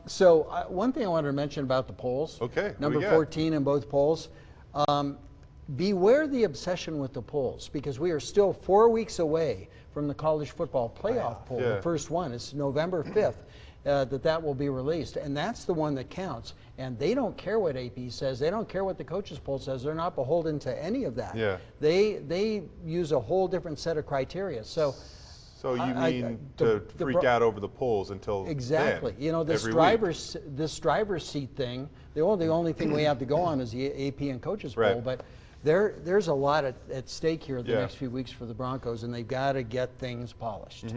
So one thing I wanted to mention about the polls. Okay. Number 14 in both polls. Beware the obsession with the polls, because we are still 4 weeks away from the college football playoff poll. Yeah. The first one is November 5th. That will be released, and that's the one that counts. And they don't care what AP says. They don't care what the coaches poll says. They're not beholden to any of that. Yeah. They use a whole different set of criteria. So you mean to freak out over the polls until exactly. then, you know, this driver's seat thing. The only thing we have to go on is the AP and coaches poll. But there's a lot at stake here the next few weeks for the Broncos, and they've got to get things polished.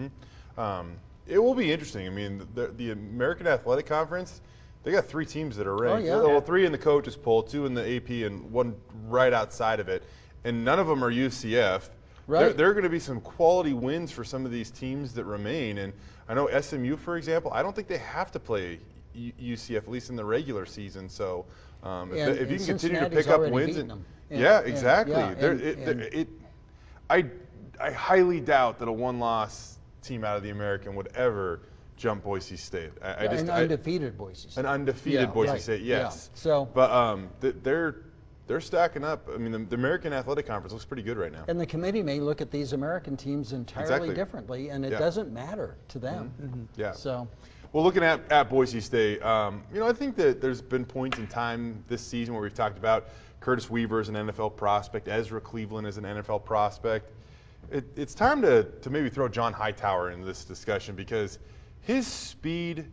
It will be interesting. I mean, the American Athletic Conference, they got 3 teams that are ranked. Oh, yeah. Well, 3 in the coaches poll, 2 in the AP, and 1 right outside of it. And none of them are UCF. Right. There are going to be some quality wins for some of these teams that remain. And I know SMU, for example, I don't think they have to play UCF, at least in the regular season. So if you can continue to pick up wins. Exactly. I highly doubt that a 1-loss team out of the American would ever jump Boise State. An undefeated Boise State. An undefeated Boise State, yes. Yeah. So, but they're stacking up. I mean, the American Athletic Conference looks pretty good right now. And the committee may look at these American teams entirely differently, and it doesn't matter to them. Yeah. So, well, looking at Boise State, you know, I think that there's been points in time this season where we've talked about Curtis Weaver as an NFL prospect, Ezra Cleveland as an NFL prospect. It's time to maybe throw John Hightower into this discussion, because his speed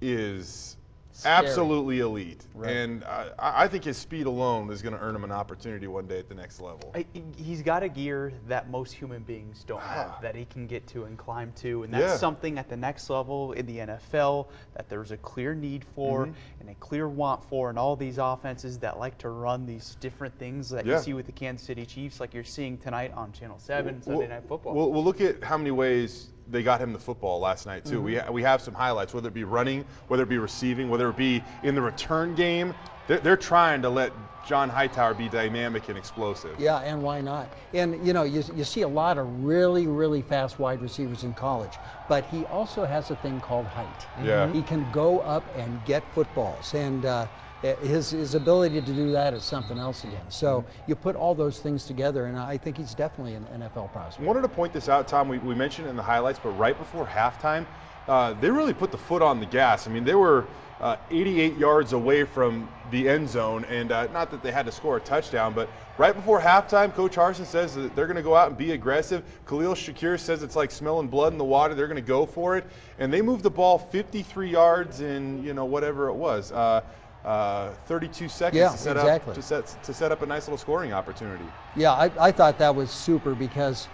is absolutely elite. Right. And I think his speed alone is going to earn him an opportunity one day at the next level. He's got a gear that most human beings don't have, that he can get to and climb to. And that's something at the next level in the NFL that there's a clear need for and a clear want for in all these offenses that like to run these different things that you see with the Kansas City Chiefs, like you're seeing tonight on Channel 7, Sunday Night Football. We'll look at how many ways they got him the football last night, too. We have some highlights, whether it be running, whether it be receiving, whether it be in the return game. They're trying to let John Hightower be dynamic and explosive. Yeah, and why not? And, you know, you see a lot of really, really fast wide receivers in college, but he also has a thing called height. Yeah. He can go up and get footballs, and his ability to do that is something else again. So you put all those things together, and I think he's definitely an NFL prospect. I wanted to point this out, Tom. We mentioned it in the highlights, but right before halftime, they really put the foot on the gas. I mean, they were 88 yards away from the end zone, and not that they had to score a touchdown, but right before halftime, Coach Harsin says that they're going to go out and be aggressive. Khalil Shakir says it's like smelling blood in the water. They're going to go for it, and they moved the ball 53 yards in, you know, whatever it was. 32 seconds to set up a nice little scoring opportunity. Yeah, I thought that was super, because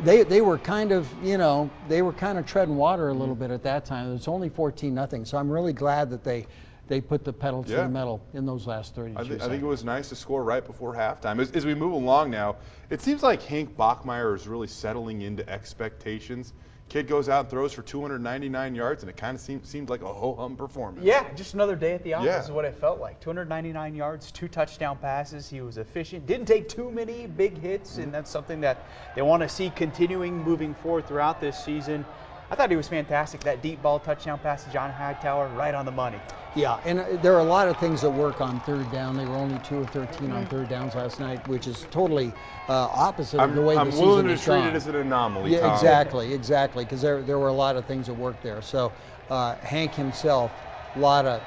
they were kind of, you know, treading water a little bit at that time. It was only 14-0, so I'm really glad that they put the pedal to the metal in those last 32 seconds. I think it was nice to score right before halftime. As we move along now, it seems like Hank Bachmeier is really settling into expectations. Kid goes out and throws for 299 yards, and it kind of seemed like a ho-hum performance. Yeah, just another day at the office is what it felt like. 299 yards, 2 touchdown passes. He was efficient. Didn't take too many big hits, and that's something that they want to see continuing moving forward throughout this season. I thought he was fantastic. That deep ball touchdown pass to John Hightower, right on the money. Yeah, and there are a lot of things that work on third down. They were only 2 of 13 on third downs last night, which is totally opposite of the way the season has gone. I'm willing to treat it as an anomaly, Tom. Exactly, because there were a lot of things that worked there. So Hank himself, a lot of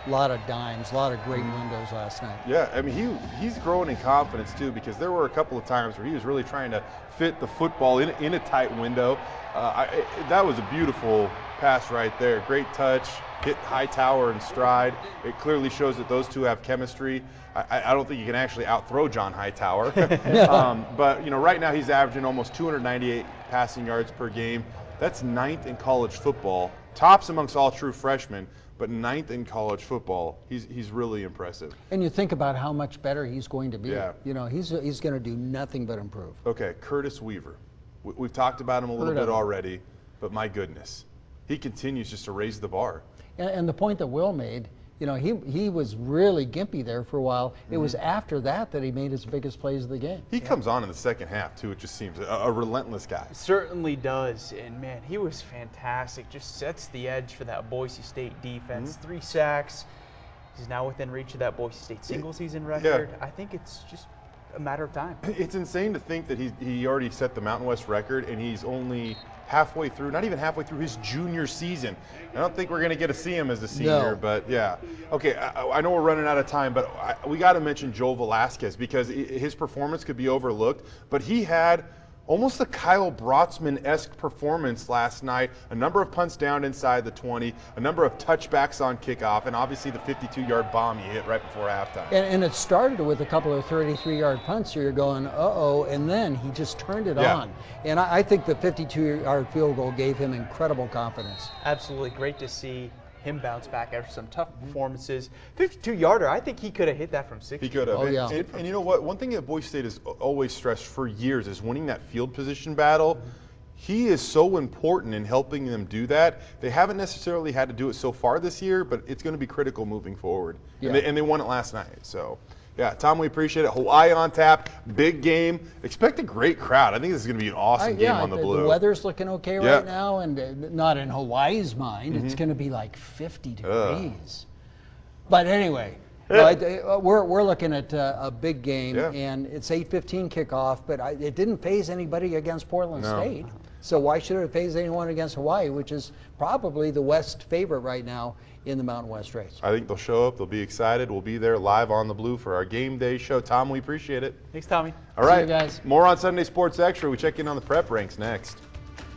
dimes, a lot of great windows last night. Yeah, I mean, he's growing in confidence, too, because there were a couple of times where he was really trying to fit the football in a tight window. That was a beautiful pass right there. Great touch. Hit Hightower in stride. It clearly shows that those two have chemistry. I don't think you can actually outthrow John Hightower. But, you know, right now he's averaging almost 298 passing yards per game. That's 9th in college football. Tops amongst all true freshmen, but 9th in college football. He's really impressive. And you think about how much better he's going to be. Yeah. You know, he's going to do nothing but improve. Okay, Curtis Weaver. We've talked about him a little bit already, but my goodness. He continues just to raise the bar. And the point that Will made, You know, he was really gimpy there for a while. It was after that he made his biggest plays of the game. He comes on in the second half, too. It just seems a relentless guy. Certainly does. And, man, he was fantastic. Just sets the edge for that Boise State defense. 3 sacks. He's now within reach of that Boise State single-season record. I think it's just a matter of time. It's insane to think that he already set the Mountain West record, and he's only halfway through, not even halfway through his junior season. I don't think we're going to get to see him as a senior, but yeah. Okay, I know we're running out of time, but we got to mention Joel Velasquez because his performance could be overlooked, but he had almost a Kyle Brotzman-esque performance last night. A number of punts down inside the 20, a number of touchbacks on kickoff, and obviously the 52-yard bomb he hit right before halftime. And it started with a couple of 33-yard punts, so you're going, uh-oh, and then he just turned it on. And I think the 52-yard field goal gave him incredible confidence. Absolutely great to see him bounce back after some tough performances. 52-yarder, I think he could have hit that from 60. He could have. Oh, yeah. And you know what? One thing that Boise State has always stressed for years is winning that field position battle. He is so important in helping them do that. They haven't necessarily had to do it so far this year, but it's going to be critical moving forward. Yeah. And they won it last night. So, yeah, Tom, we appreciate it. Hawaii on tap, big game. Expect a great crowd. I think this is going to be an awesome game on the Blue. The weather's looking okay right now, and not in Hawaii's mind. It's going to be like 50 degrees. But anyway, we're looking at a big game, and it's 8:15 kickoff, but it didn't phase anybody against Portland State. So why should it phase anyone against Hawaii, which is probably the West favorite right now in the Mountain West race? I think they'll show up. They'll be excited. We'll be there live on the Blue for our game day show. Tom, we appreciate it. Thanks, Tommy. All right, see you guys. More on Sunday Sports Extra. We check in on the prep ranks next.